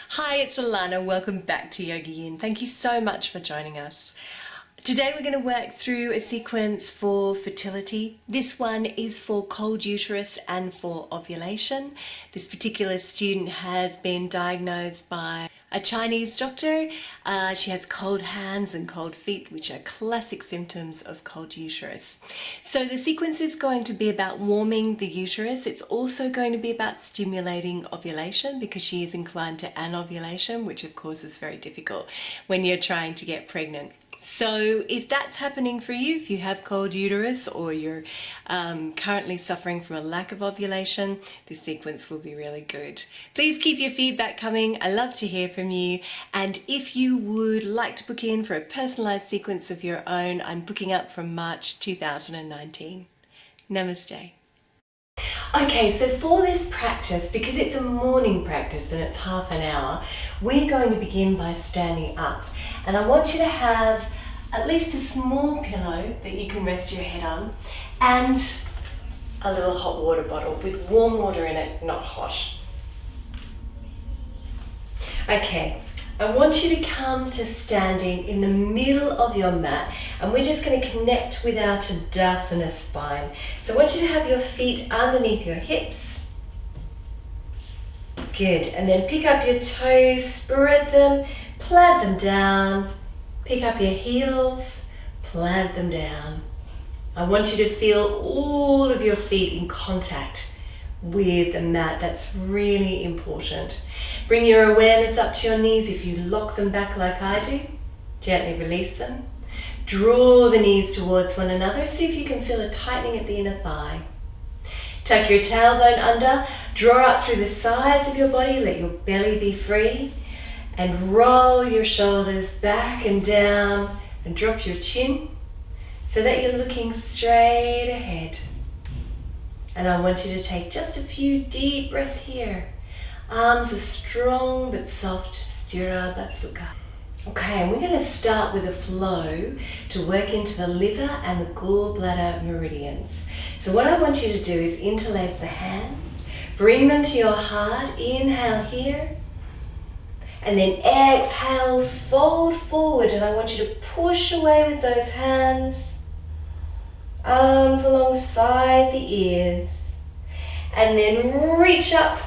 Hi, it's Allannah. Welcome back to YogaYin. Thank you so much for joining us. Today we're going to work through a sequence for fertility. This one is for cold uterus and for ovulation. This particular student has been diagnosed by a Chinese doctor. She has cold hands and cold feet, which are classic symptoms of cold uterus. So the sequence is going to be about warming the uterus. It's also going to be about stimulating ovulation because she is inclined to anovulation, which of course is very difficult when you're trying to get pregnant. So if that's happening for you, if you have cold uterus or you're currently suffering from a lack of ovulation, this sequence will be really good. Please keep your feedback coming. I love to hear from you. And if you would like to book in for a personalized sequence of your own, I'm booking up from March 2019. Namaste. Okay, so for this practice, because it's a morning practice and it's half an hour, we're going to begin by standing up. And I want you to have at least a small pillow that you can rest your head on and a little hot water bottle with warm water in it, not hot. Okay, I want you to come to standing in the middle of your mat, and we're just going to connect with our Tadasana spine. So I want you to have your feet underneath your hips. Good, and then pick up your toes, spread them, plant them down, pick up your heels, plant them down. I want you to feel all of your feet in contact with the mat. That's really important. Bring your awareness up to your knees. If you lock them back like I do, gently release them. Draw the knees towards one another. See if you can feel a tightening at the inner thigh. Tuck your tailbone under, draw up through the sides of your body, let your belly be free, and roll your shoulders back and down and drop your chin so that you're looking straight ahead. And I want you to take just a few deep breaths here. Arms are strong but soft, Sthira Batsukha. Okay, and we're going to start with a flow to work into the liver and the gallbladder meridians. So what I want you to do is interlace the hands, bring them to your heart, inhale here, and then exhale, fold forward, and I want you to push away with those hands, arms alongside the ears, and then reach up,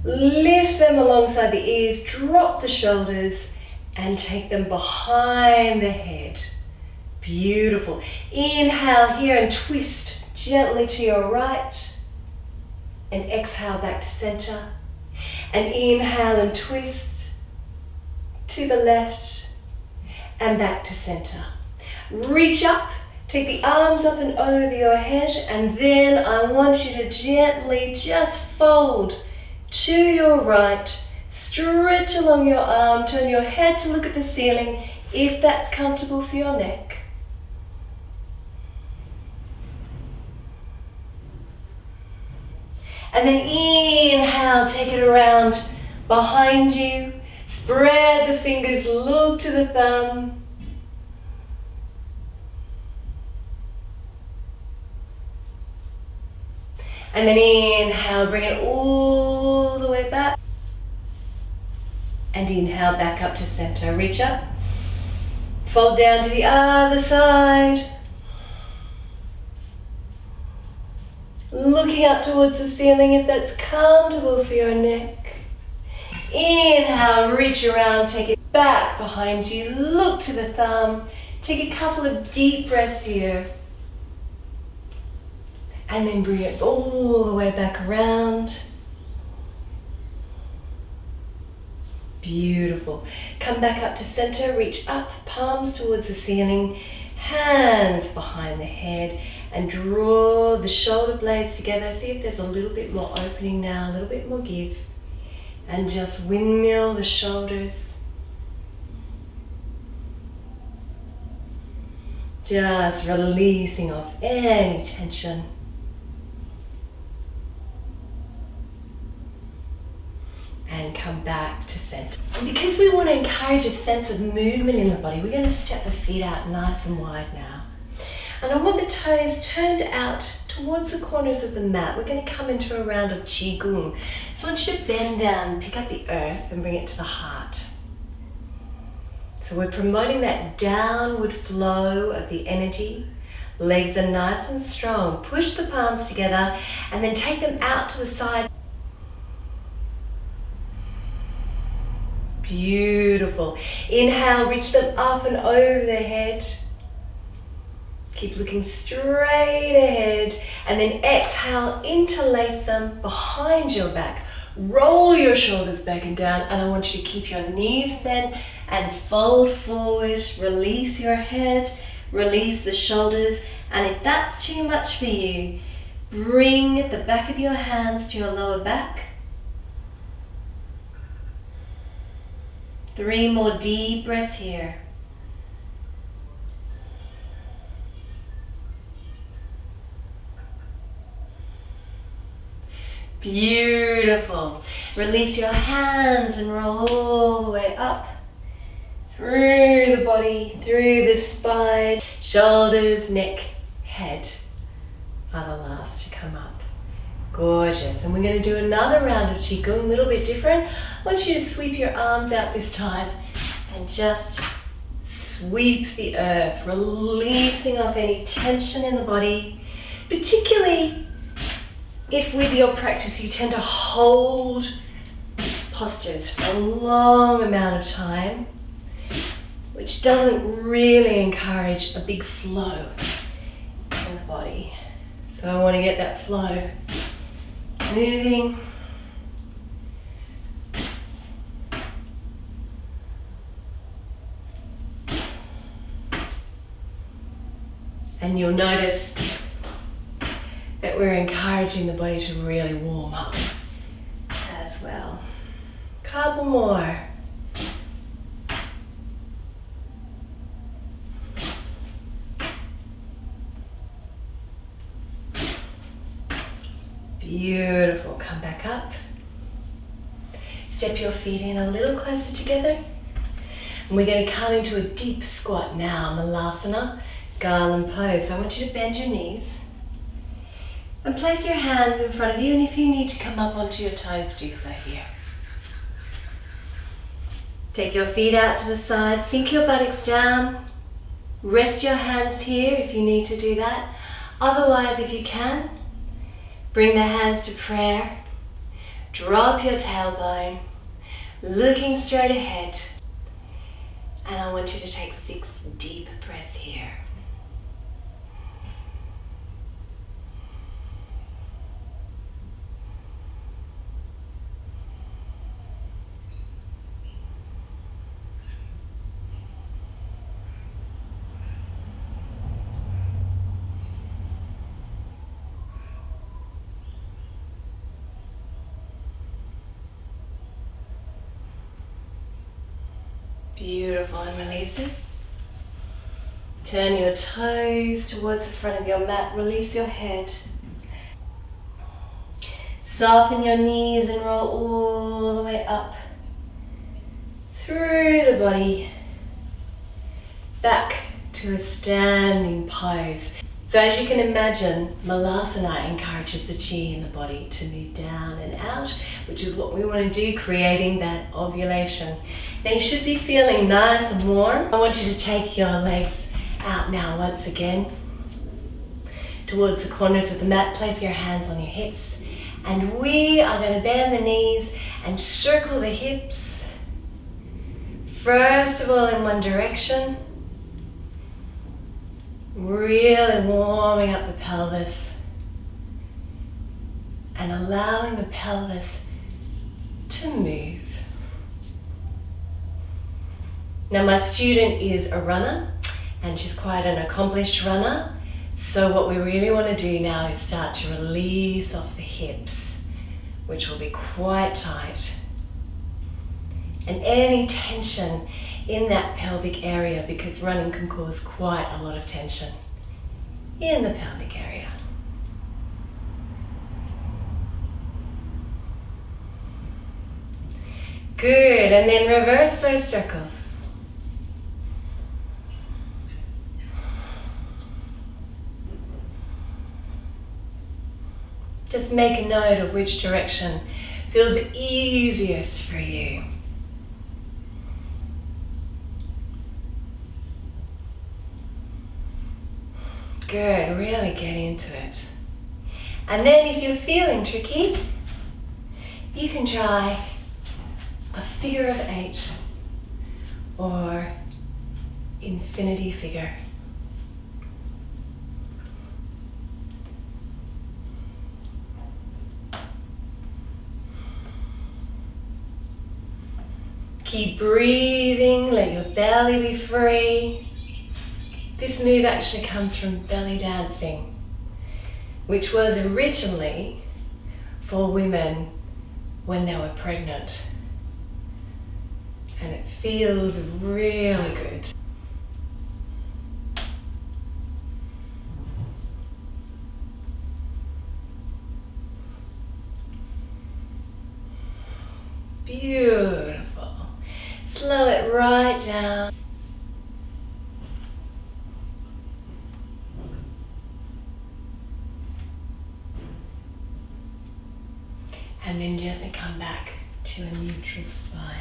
lift them alongside the ears, drop the shoulders, and take them behind the head. Beautiful. Inhale here and twist gently to your right, and exhale back to center, and inhale and twist to the left and back to center. Reach up, take the arms up and over your head, and then I want you to gently just fold to your right, stretch along your arm, turn your head to look at the ceiling if that's comfortable for your neck. And then inhale, take it around behind you, spread the fingers, look to the thumb. And then inhale, bring it all the way back. And inhale back up to center. Reach up, fold down to the other side. Looking up towards the ceiling if that's comfortable for your neck. Inhale, reach around, take it back behind you, look to the thumb. Take a couple of deep breaths here. And then bring it all the way back around. Beautiful. Come back up to center, reach up, palms towards the ceiling, hands behind the head, and draw the shoulder blades together. See if there's a little bit more opening now, a little bit more give. And just windmill the shoulders. Just releasing off any tension. And come back to center. And because we want to encourage a sense of movement in the body, we're going to step the feet out nice and wide now. And I want the toes turned out towards the corners of the mat. We're going to come into a round of Qigong. So I want you to bend down, pick up the earth and bring it to the heart. So we're promoting that downward flow of the energy. Legs are nice and strong. Push the palms together and then take them out to the side. Beautiful. Inhale, reach them up and over the head. Keep looking straight ahead. And then exhale, interlace them behind your back. Roll your shoulders back and down. And I want you to keep your knees bent and fold forward. Release your head, release the shoulders. And if that's too much for you, bring the back of your hands to your lower back. 3 more deep breaths here. Beautiful. Release your hands and roll all the way up. Through the body, through the spine, shoulders, neck, head are the last to come up. Gorgeous. And we're going to do another round of Qigong, a little bit different. I want you to sweep your arms out this time and just sweep the earth, releasing off any tension in the body, particularly if with your practice you tend to hold postures for a long amount of time, which doesn't really encourage a big flow in the body. So I want to get that flow moving. And you'll notice that we're encouraging the body to really warm up as well. Couple more. Beautiful. Come back up. Step your feet in a little closer together. And we're going to come into a deep squat now, Malasana, garland pose. So I want you to bend your knees and place your hands in front of you. And if you need to come up onto your toes, do so here. Take your feet out to the side, sink your buttocks down. Rest your hands here if you need to do that. Otherwise, if you can, bring the hands to prayer. Drop your tailbone, looking straight ahead. And I want you to take 6 deep breaths here. Beautiful, and release it. Turn your toes towards the front of your mat, release your head. Soften your knees and roll all the way up through the body, back to a standing pose. So as you can imagine, Malasana encourages the chi in the body to move down and out, which is what we want to do, creating that ovulation. Now you should be feeling nice and warm. I want you to take your legs out now once again towards the corners of the mat. Place your hands on your hips. And we are going to bend the knees and circle the hips. First of all in one direction. Really warming up the pelvis and allowing the pelvis to move. Now my student is a runner and she's quite an accomplished runner. So what we really want to do now is start to release off the hips, which will be quite tight. And any tension in that pelvic area, because running can cause quite a lot of tension in the pelvic area. Good, and then reverse those circles. make a note of which direction feels easiest for you. Good, really get into it. And then if you're feeling tricky, you can try a figure of 8 or infinity figure. Keep breathing, let your belly be free. This move actually comes from belly dancing, which was originally for women when they were pregnant. And it feels really good. Beautiful. Slow it right down. And then gently come back to a neutral spine.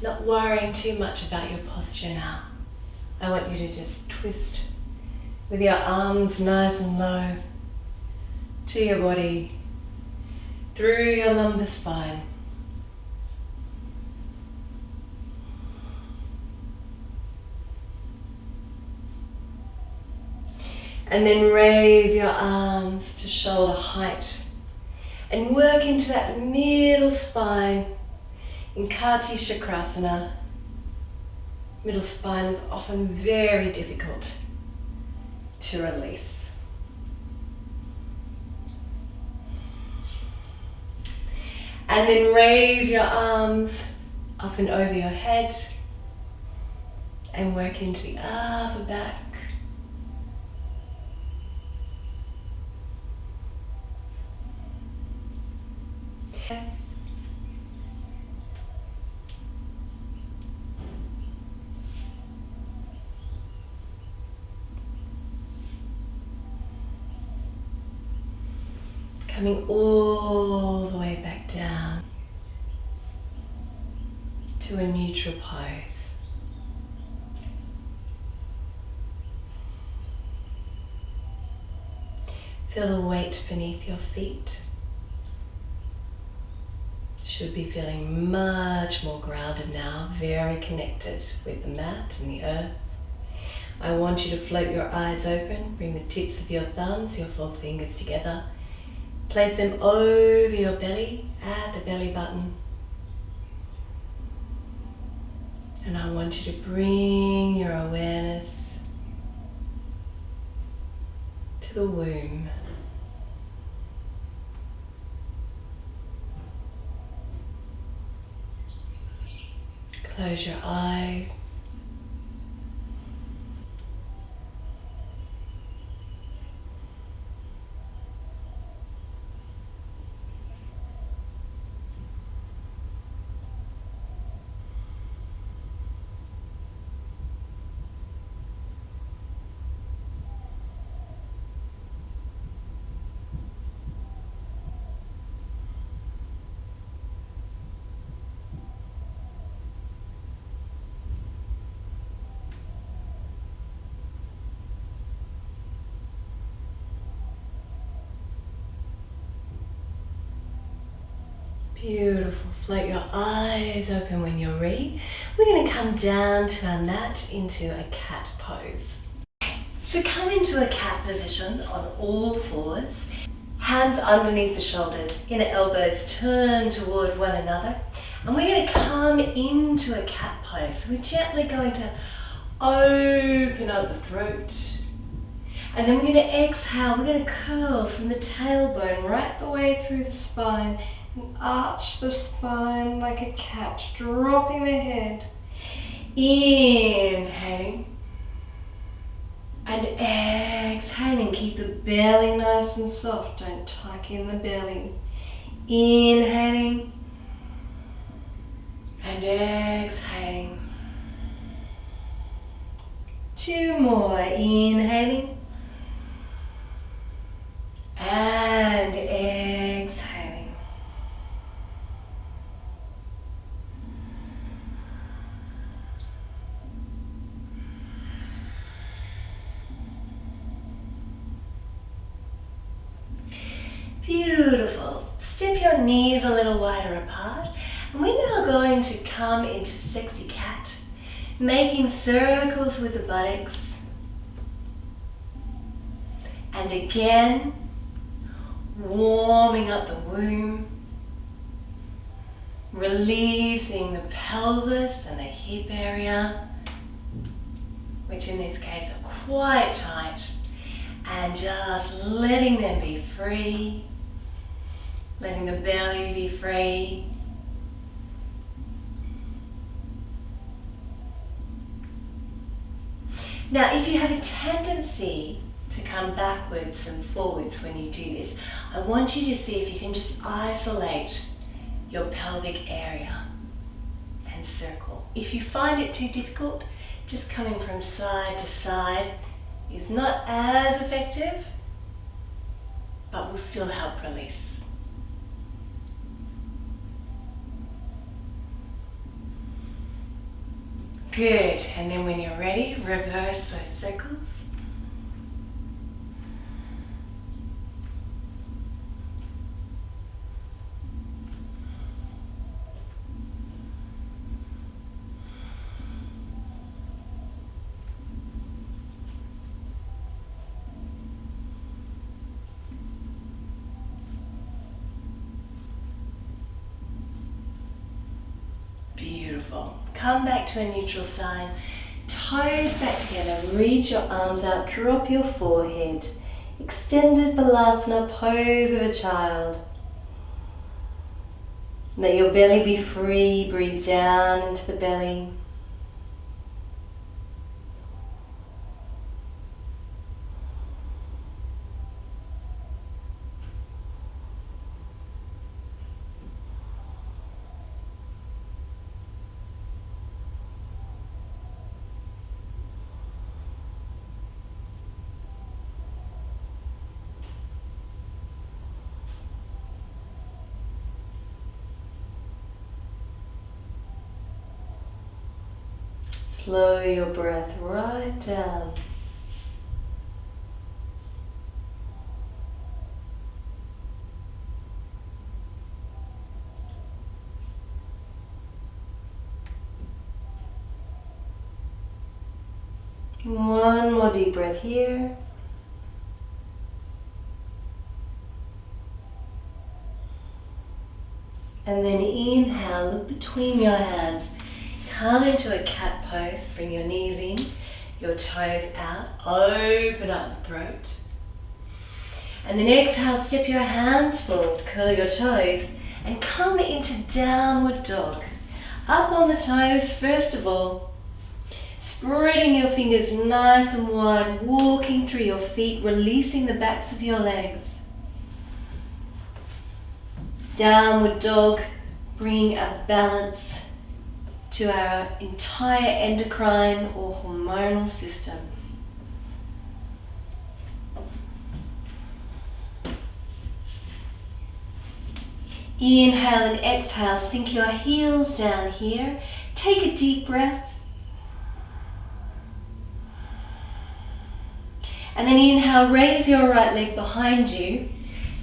Not worrying too much about your posture now. I want you to just twist with your arms nice and low to your body, through your lumbar spine. And then raise your arms to shoulder height and work into that middle spine in Kati Chakrasana. Middle spine is often very difficult to release. And then raise your arms up and over your head and work into the upper back. Yes. Coming all the way back down to a neutral pose. Feel the weight beneath your feet. Should be feeling much more grounded now, very connected with the mat and the earth. I want you to float your eyes open, bring the tips of your thumbs, your 4 fingers together. Place them over your belly, at the belly button. And I want you to bring your awareness to the womb. Close your eyes. Beautiful. Float your eyes open when you're ready. We're going to come down to our mat into a cat pose. So come into a cat position on all fours. Hands underneath the shoulders, inner elbows turn toward one another. And we're going to come into a cat pose. So we're gently going to open up the throat. And then we're going to exhale. We're going to curl from the tailbone right the way through the spine. Arch the spine like a cat, dropping the head. Inhaling. And exhaling. Keep the belly nice and soft. Don't tuck in the belly. Inhaling. And exhaling. 2 more. Inhaling. And your knees a little wider apart. And we're now going to come into sexy cat, making circles with the buttocks. And again, warming up the womb, releasing the pelvis and the hip area, which in this case are quite tight, and just letting them be free, letting the belly be free. Now, if you have a tendency to come backwards and forwards when you do this, I want you to see if you can just isolate your pelvic area and circle. If you find it too difficult, just coming from side to side is not as effective, but will still help release. Good, and then when you're ready, reverse those circles. Beautiful. Come back to a neutral sign. Toes back together. Reach your arms out. Drop your forehead. Extended Balasana, pose of a child. Let your belly be free. Breathe down into the belly. Slow your breath right down. One more deep breath here. And then inhale, look between your hands. Come into a cat pose, bring your knees in, your toes out, open up the throat. And then exhale, step your hands forward, curl your toes, and come into downward dog. Up on the toes, first of all, spreading your fingers nice and wide, walking through your feet, releasing the backs of your legs. Downward dog, bringing a balance to our entire endocrine or hormonal system. Inhale and exhale, sink your heels down here. Take a deep breath. And then inhale, raise your right leg behind you.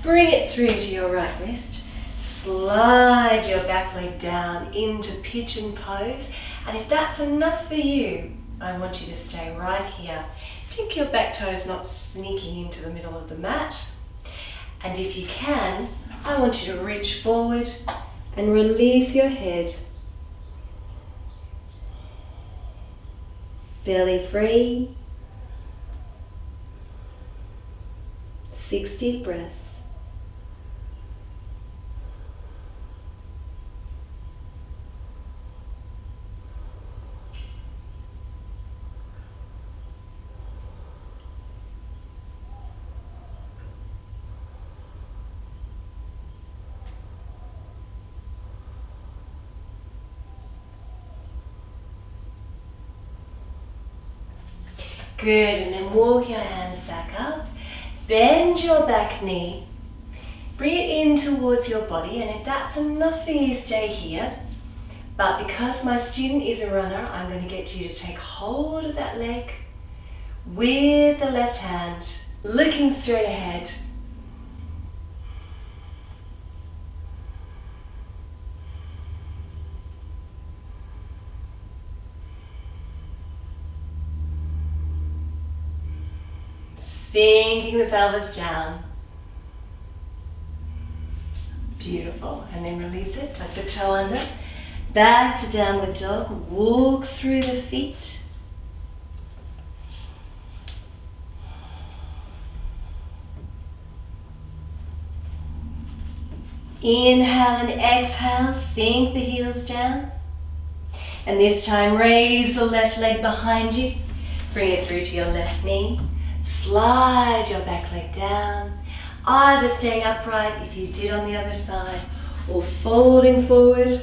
Bring it through to your right wrist. Slide your back leg down into pigeon pose. And if that's enough for you, I want you to stay right here. Take your back toes not sneaking into the middle of the mat. And if you can, I want you to reach forward and release your head. Belly free. 6 deep breaths. Good, and then walk your hands back up. Bend your back knee. Bring it in towards your body, and if that's enough for you, stay here. But because my student is a runner, I'm going to get you to take hold of that leg with the left hand, looking straight ahead. sinking the pelvis down. Beautiful. And then release it, tuck the toe under. Back to downward dog. Walk through the feet. Inhale and exhale, sink the heels down. And this time raise the left leg behind you. Bring it through to your left knee. Slide your back leg down. Either staying upright if you did on the other side, or folding forward.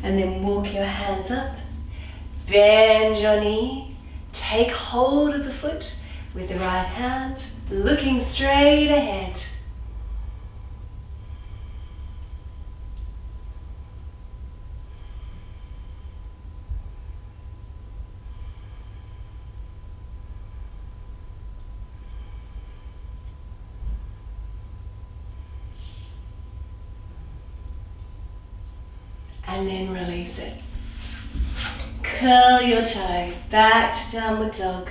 And then walk your hands up, bend your knee, take hold of the foot with the right hand, looking straight ahead. And then release it. Curl your toe back to downward dog.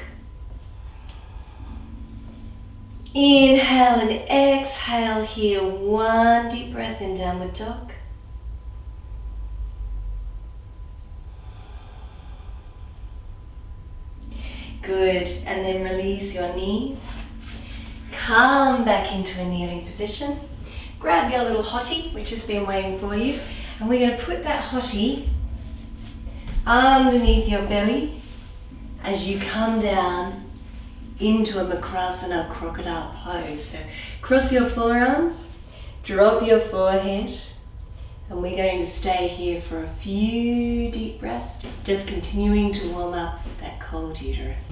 Inhale and exhale here. One deep breath in downward dog. Good. And then release your knees. Come back into a kneeling position. Grab your little hottie, which has been waiting for you. And we're going to put that hottie underneath your belly as you come down into a Makrasana crocodile pose. So cross your forearms, drop your forehead, and we're going to stay here for a few deep breaths, just continuing to warm up that cold uterus.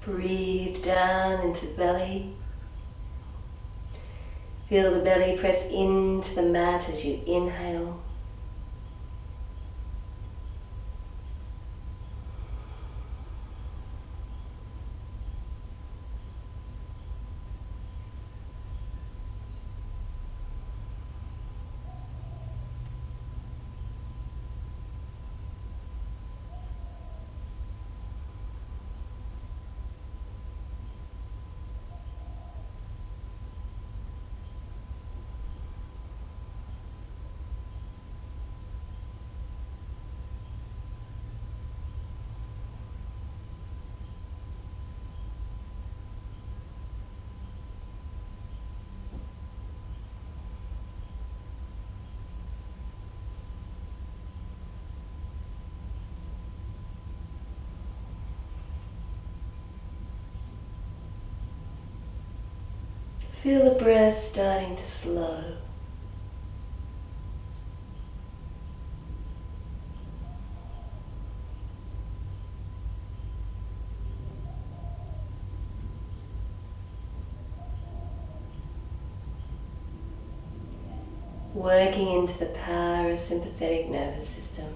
Breathe down into the belly. Feel the belly press into the mat as you inhale. Feel the breath starting to slow. Working into the parasympathetic nervous system.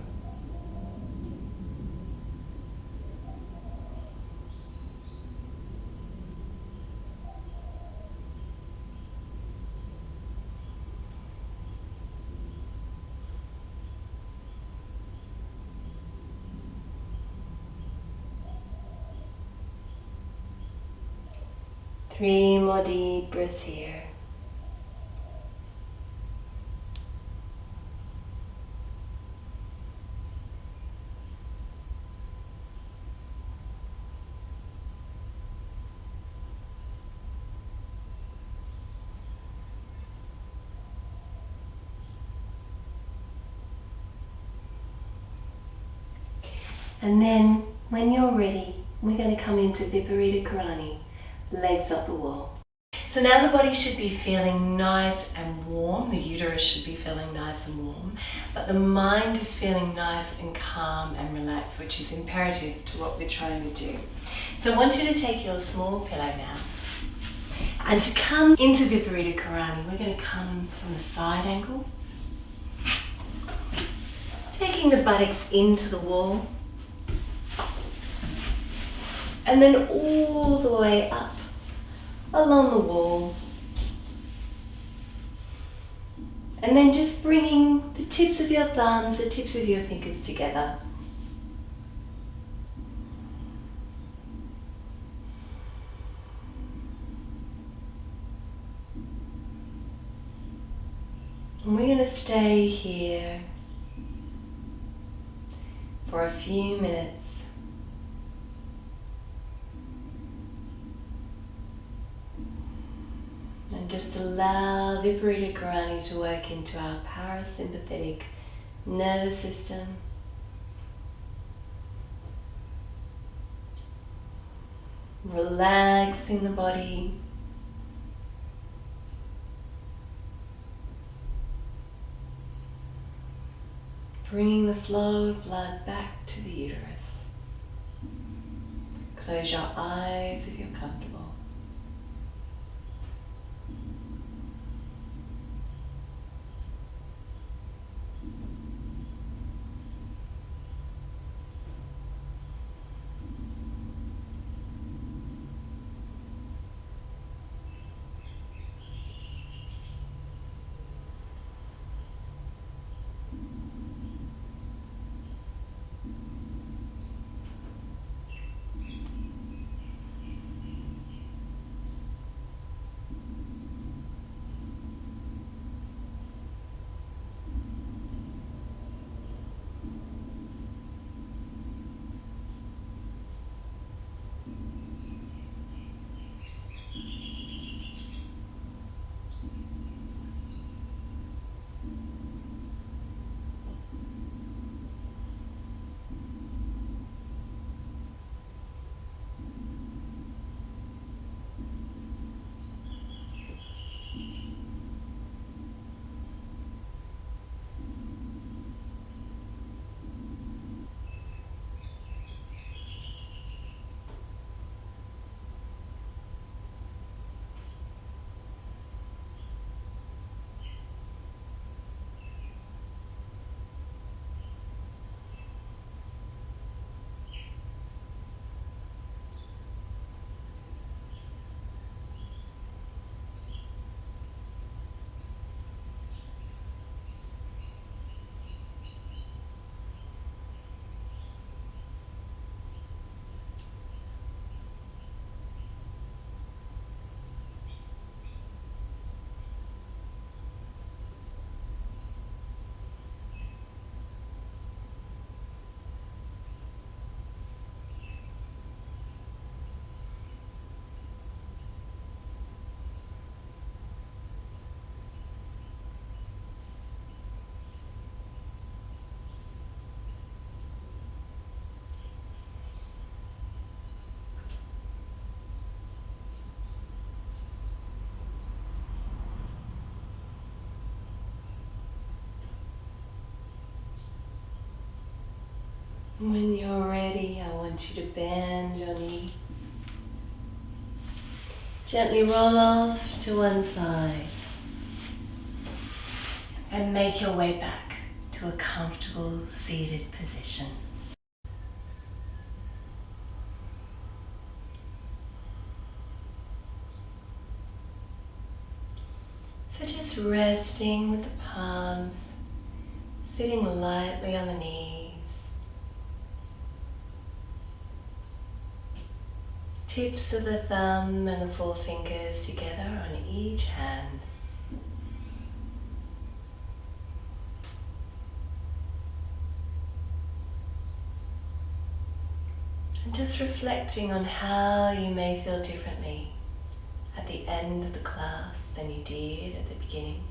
Three more deep breaths here. And then when you're ready, we're going to come into Viparita Karani, legs up the wall. So now the body should be feeling nice and warm, the uterus should be feeling nice and warm, but the mind is feeling nice and calm and relaxed, which is imperative to what we're trying to do. So I want you to take your small pillow now, and to come into Viparita Karani, we're going to come from a side angle, taking the buttocks into the wall, and then all the way up along the wall, and then just bringing the tips of your thumbs, the tips of your fingers together. And we're going to stay here for a few minutes. And just allow Viparita Karani to work into our parasympathetic nervous system. Relaxing the body. Bringing the flow of blood back to the uterus. Close your eyes if you're comfortable. When you're ready, I want you to bend your knees. Gently roll off to one side and make your way back to a comfortable seated position. So just resting with the palms, sitting lightly on the knees. Tips of the thumb and the forefingers together on each hand. And just reflecting on how you may feel differently at the end of the class than you did at the beginning.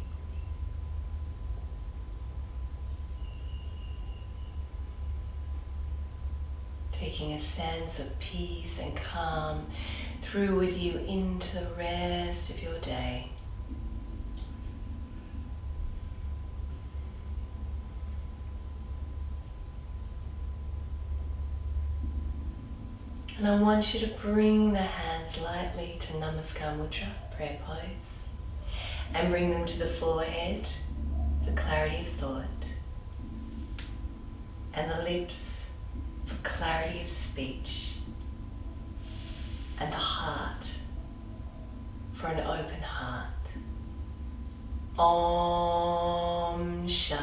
taking a sense of peace and calm through with you into the rest of your day. And I want you to bring the hands lightly to Namaskar Mudra, prayer pose, and bring them to the forehead for clarity of thought, and the lips for clarity of speech, and the heart for an open heart. Om Shanti.